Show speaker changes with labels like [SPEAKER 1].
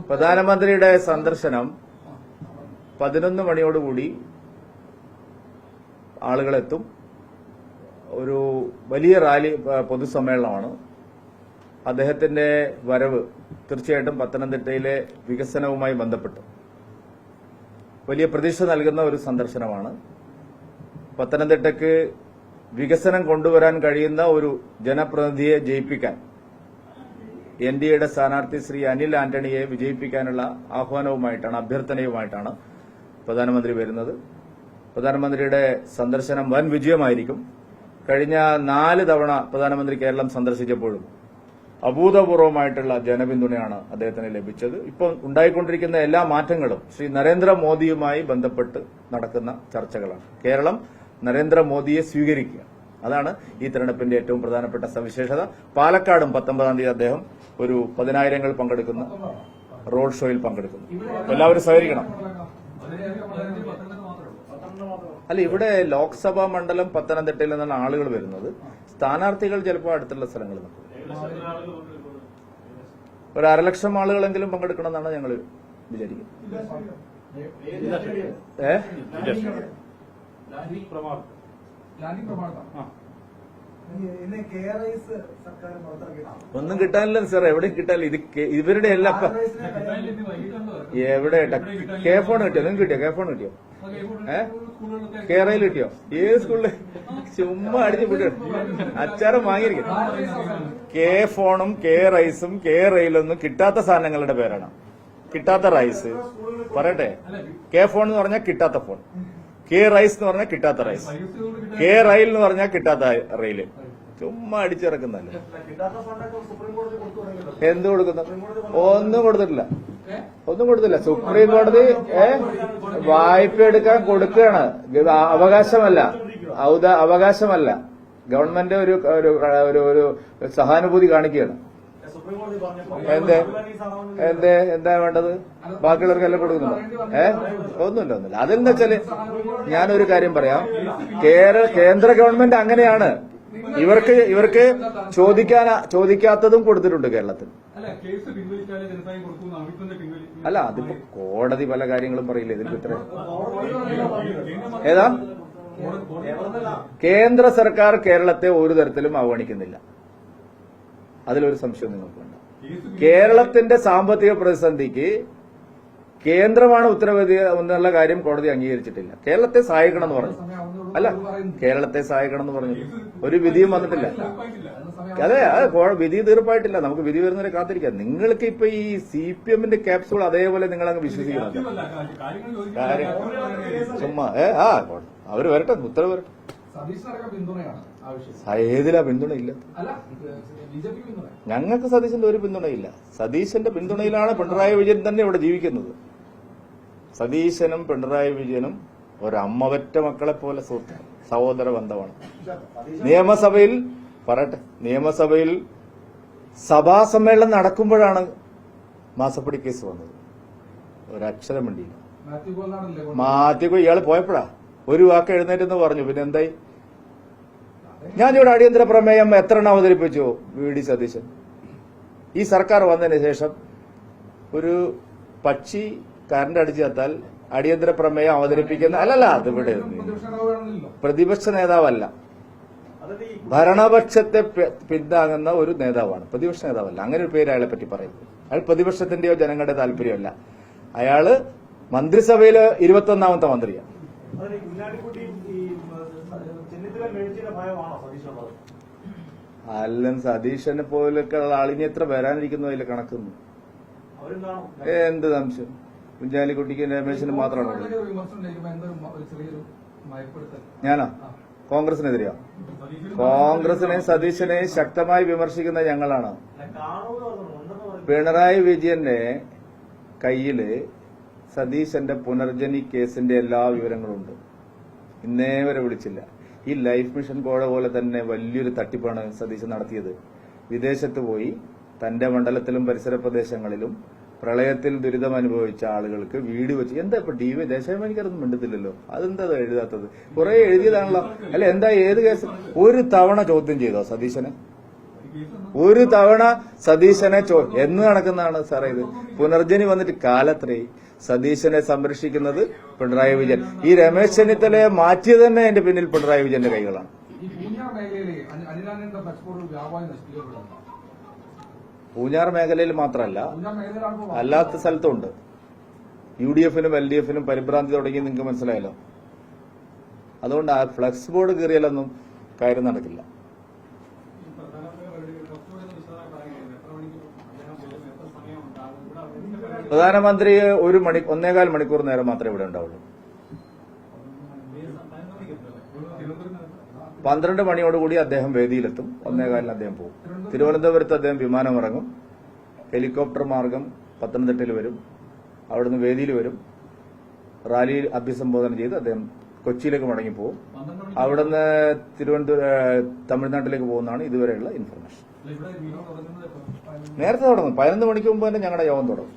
[SPEAKER 1] പ്രധാനമന്ത്രിയുടെ സന്ദർശനം 11 മണിയോടുകൂടി ആളുകളെത്തും. ഒരു വലിയ റാലി പൊതുസമ്മേളനമാണ്. അദ്ദേഹത്തിന്റെ വരവ് തീർച്ചയായിട്ടും പത്തനംതിട്ടയിലെ വികസനവുമായി ബന്ധപ്പെട്ട് വലിയ പ്രതീക്ഷ നൽകുന്ന ഒരു സന്ദർശനമാണ്. പത്തനംതിട്ടയ്ക്ക് വികസനം കൊണ്ടുവരാൻ കഴിയുന്ന ഒരു ജനപ്രതിനിധിയെ ജയിപ്പിക്കാൻ എൻഡിഎയുടെ സ്ഥാനാർത്ഥി ശ്രീ അനിൽ ആന്റണിയെ വിജയിപ്പിക്കാനുള്ള ആഹ്വാനവുമായിട്ടാണ്, അഭ്യർത്ഥനയുമായിട്ടാണ് പ്രധാനമന്ത്രി വരുന്നത്. പ്രധാനമന്ത്രിയുടെ സന്ദർശനം വൻ വിജയമായിരിക്കും. കഴിഞ്ഞ 4 തവണ പ്രധാനമന്ത്രി കേരളം സന്ദർശിച്ചപ്പോഴും അഭൂതപൂർവമായിട്ടുള്ള ജനപിന്തുണയാണ് അദ്ദേഹത്തിന് ലഭിച്ചത്. ഇപ്പോൾ ഉണ്ടായിക്കൊണ്ടിരിക്കുന്ന എല്ലാ മാറ്റങ്ങളും ശ്രീ നരേന്ദ്രമോദിയുമായി ബന്ധപ്പെട്ട് നടക്കുന്ന ചർച്ചകളാണ്. കേരളം നരേന്ദ്രമോദിയെ സ്വീകരിക്കുക, അതാണ് ഈ തെരഞ്ഞെടുപ്പിന്റെ ഏറ്റവും പ്രധാനപ്പെട്ട സവിശേഷത. പാലക്കാടും 19-ാം തീയതി അദ്ദേഹം ഒരു 10,000 പങ്കെടുക്കുന്ന റോഡ് ഷോയിൽ പങ്കെടുക്കുന്നു. എല്ലാവരും സഹകരിക്കണം. അല്ല, ഇവിടെ ലോക്സഭാ മണ്ഡലം പത്തനംതിട്ടയിൽ നിന്നാണ് ആളുകൾ വരുന്നത്. സ്ഥാനാർത്ഥികൾ ചിലപ്പോൾ അടുത്തുള്ള സ്ഥലങ്ങളിൽ നിൽക്കും. ഒരു 1,00,000 ആളുകളെങ്കിലും പങ്കെടുക്കണമെന്നാണ് ഞങ്ങൾ വിചാരിക്കുന്നത്. ഒന്നും കിട്ടാനില്ല സാർ, എവിടെയും കിട്ടാനില്ല. ഇത് ഇവരുടെ എല്ലാം എവിടെ കെ ഫോൺ കിട്ടിയോ? നിങ്ങൾക്ക് കിട്ടിയോ? കെ ഫോൺ കിട്ടിയോ? കേരളയിൽ കിട്ടിയോ? ഏത് സ്കൂളില്? ചുമ്മാ അടിച്ചു വിട്ടു അച്ചാരം വാങ്ങിയിരിക്കും. കെ ഫോണും കെ റൈസും കെ റെയിലൊന്നും കിട്ടാത്ത സാധനങ്ങളുടെ പേരാണ്. കിട്ടാത്ത റൈസ് പറയട്ടെ. കെ ഫോൺ എന്ന് പറഞ്ഞാൽ കിട്ടാത്ത ഫോൺ, കെ റൈസ് എന്ന് പറഞ്ഞാൽ കിട്ടാത്ത റൈസ്, കെ റെയിൽ എന്ന് പറഞ്ഞാൽ കിട്ടാത്ത റെയില്. ചുമ്മാ അടിച്ചിറക്കുന്നല്ലേ. എന്ത് കൊടുക്കുന്നു? ഒന്നും കൊടുത്തിട്ടില്ല, ഒന്നും കൊടുത്തില്ല. സുപ്രീം കോടതി വായ്പ എടുക്കാൻ കൊടുക്കുകയാണ്. അവകാശമല്ല, അവകാശമല്ല. ഗവൺമെന്റ് ഒരു സഹാനുഭൂതി കാണിക്കുകയാണ്. എന്താ വേണ്ടത്? ബാക്കിയുള്ളവർക്കെല്ലാം കൊടുക്കുന്നുണ്ടോ? ഒന്നുമില്ല. അതെന്താ വെച്ചാല് ഞാനൊരു കാര്യം പറയാം. കേന്ദ്ര ഗവൺമെന്റ് അങ്ങനെയാണ്. ഇവർക്ക് ചോദിക്കാത്തതും കൊടുത്തിട്ടുണ്ട് കേരളത്തിൽ. അല്ല, അതിപ്പോ കോടതി പല കാര്യങ്ങളും പറയില്ല. ഇതിൽ ഇത്ര ഏതാ? കേന്ദ്ര സർക്കാർ കേരളത്തെ ഒരു തരത്തിലും അവഗണിക്കുന്നില്ല. അതിലൊരു സംശയം നിങ്ങൾക്ക് വേണ്ട. കേരളത്തിന്റെ സാമ്പത്തിക പ്രതിസന്ധിക്ക് കേന്ദ്രമാണ് ഉത്തരവാദി എന്നുള്ള കാര്യം കോടതി അംഗീകരിച്ചിട്ടില്ല. കേരളത്തെ സഹായിക്കണം എന്ന് പറഞ്ഞു. അല്ല, കേരളത്തെ സഹായിക്കണം എന്ന് പറഞ്ഞു. ഒരു വിധിയും വന്നിട്ടില്ല. അതെ, വിധി തീർപ്പായിട്ടില്ല. നമുക്ക് വിധി വരുന്നവരെ കാത്തിരിക്കാം. നിങ്ങൾക്ക് ഇപ്പൊ ഈ CPM-ന്റെ ക്യാപ്സൂൾ അതേപോലെ നിങ്ങൾ അങ്ങ് വിശ്വസിക്കുന്നുണ്ട്. കാര്യം ചുമ്മാ അവര് വരട്ടെ, ഉത്തരവ് വരട്ടെ. ഏതിലാ പിന്തുണ ഇല്ല? ഞങ്ങൾക്ക് സതീശന്റെ ഒരു പിന്തുണയില്ല. സതീശന്റെ പിന്തുണയിലാണ് പിണറായി വിജയൻ തന്നെ ഇവിടെ ജീവിക്കുന്നത്. സതീശനും പിണറായി വിജയനും ഒരമ്മവറ്റ മക്കളെ പോലെ സഹോദര ബന്ധമാണ്. നിയമസഭയിൽ പറയട്ടെ, നിയമസഭയിൽ സഭാ സമ്മേളനം നടക്കുമ്പോഴാണ് മാസപ്പടി കേസ് വന്നത്. ഒരക്ഷരം വേണ്ടിയില്ല. മാത്യു ഇയാൾ പോയപ്പോഴാ ഒരു വാക്ക് എഴുന്നേറ്റെന്ന് പറഞ്ഞു. പിന്നെ എന്തായി? ഞാനിവിടെ അടിയന്തര പ്രമേയം എത്ര എണ്ണം അവതരിപ്പിച്ചു? VD സതീശൻ. ഈ സർക്കാർ വന്നതിന് ശേഷം ഒരു പക്ഷി കറണ്ട് അടിച്ചു ചത്താൽ അടിയന്തര പ്രമേയം അവതരിപ്പിക്കുന്ന അതിവിടെ പ്രതിപക്ഷ നേതാവല്ല, ഭരണപക്ഷത്തെ പിന്താങ്ങുന്ന ഒരു നേതാവാണ്. പ്രതിപക്ഷ നേതാവല്ല. അങ്ങനെ ഒരു പേര് അയാളെ പറ്റി പറയുന്നത്. അയാൾ പ്രതിപക്ഷത്തിന്റെയോ ജനങ്ങളുടെ താല്പര്യമല്ല. അയാള് മന്ത്രിസഭയില് 21ാമത്തെ മന്ത്രിയാണ്. അല്ല, സതീശനെ പോലൊക്കെ ഉള്ള ആളിനെ എത്ര വരാനിരിക്കുന്നു അതിൽ കണക്കുന്നു. എന്ത് സംശയം? കുഞ്ഞാലിക്കുട്ടിക്ക് രമേശിന് മാത്രമാണ്. ഞാനോ? കോൺഗ്രസിനെതിരെയോ? കോൺഗ്രസിനെ സതീശനെ ശക്തമായി വിമർശിക്കുന്ന ഞങ്ങളാണ്. പിണറായി വിജയന്റെ കയ്യില് സതീശന്റെ പുനർജനി കേസിന്റെ എല്ലാ വിവരങ്ങളുണ്ട്. ഇന്നേ വരെ വിളിച്ചില്ല. ഈ ലൈഫ് മിഷൻ കോഴ പോലെ തന്നെ വലിയൊരു തട്ടിപ്പാണ് സതീശൻ നടത്തിയത്. വിദേശത്ത് പോയി തന്റെ മണ്ഡലത്തിലും പരിസര പ്രദേശങ്ങളിലും പ്രളയത്തിൽ ദുരിതം അനുഭവിച്ച ആളുകൾക്ക് വീട് വെച്ച് എന്താ ഇപ്പൊ DV ദേശാഭിമാനിക്കാരൊന്നും മിണ്ടത്തില്ലല്ലോ. അതെന്താ എഴുതാത്തത്? കുറെ എഴുതിയതാണല്ലോ. അല്ല, എന്താ ഏത് കേസ്? ഒരു തവണ ചോദ്യം ചെയ്തോ സതീശനെ? ഒരു തവണ സതീശനെ എന്ന് നടക്കുന്നതാണ് സാറേ ഇത്? പുനർജനി വന്നിട്ട് കാലത്രേ. സതീശനെ സംരക്ഷിക്കുന്നത് പിണറായി വിജയൻ. ഈ രമേശ് ചെന്നിത്തലയെ മാറ്റിയത് തന്നെ അതിന്റെ പിന്നിൽ പിണറായി വിജയന്റെ കൈകളാണ്. പൂഞ്ഞാർ മേഖലയിൽ മാത്രമല്ല, അല്ലാത്ത സ്ഥലത്തുണ്ട്. UDF-നും LDF-നും പരിഭ്രാന്തി തുടങ്ങി നിങ്ങൾക്ക് മനസ്സിലായല്ലോ. അതുകൊണ്ട് ആ ഫ്ലക്സ് ബോർഡ് കീറിയാലൊന്നും കാര്യം നടക്കില്ല. പ്രധാനമന്ത്രി 1.25 മണിക്കൂർ നേരം മാത്രമേ ഇവിടെ ഉണ്ടാവുള്ളൂ. 12 മണിയോടുകൂടി അദ്ദേഹം വേദിയിലെത്തും. 1:15 അദ്ദേഹം പോകും. തിരുവനന്തപുരത്ത് അദ്ദേഹം വിമാനം ഇറങ്ങും. ഹെലികോപ്റ്റർ മാർഗം പത്തനംതിട്ടയിൽ വരും. അവിടുന്ന് വേദിയിൽ വരും. റാലി അഭിസംബോധന ചെയ്ത് അദ്ദേഹം കൊച്ചിയിലേക്ക് മടങ്ങിപ്പോകും. അവിടുന്ന് തമിഴ്നാട്ടിലേക്ക് പോകുന്നതാണ് ഇതുവരെയുള്ള ഇൻഫർമേഷൻ. നേരത്തെ തുടങ്ങും. 11 മണിക്ക് മുമ്പ് തന്നെ ഞങ്ങളുടെ യോഗം തുടങ്ങും.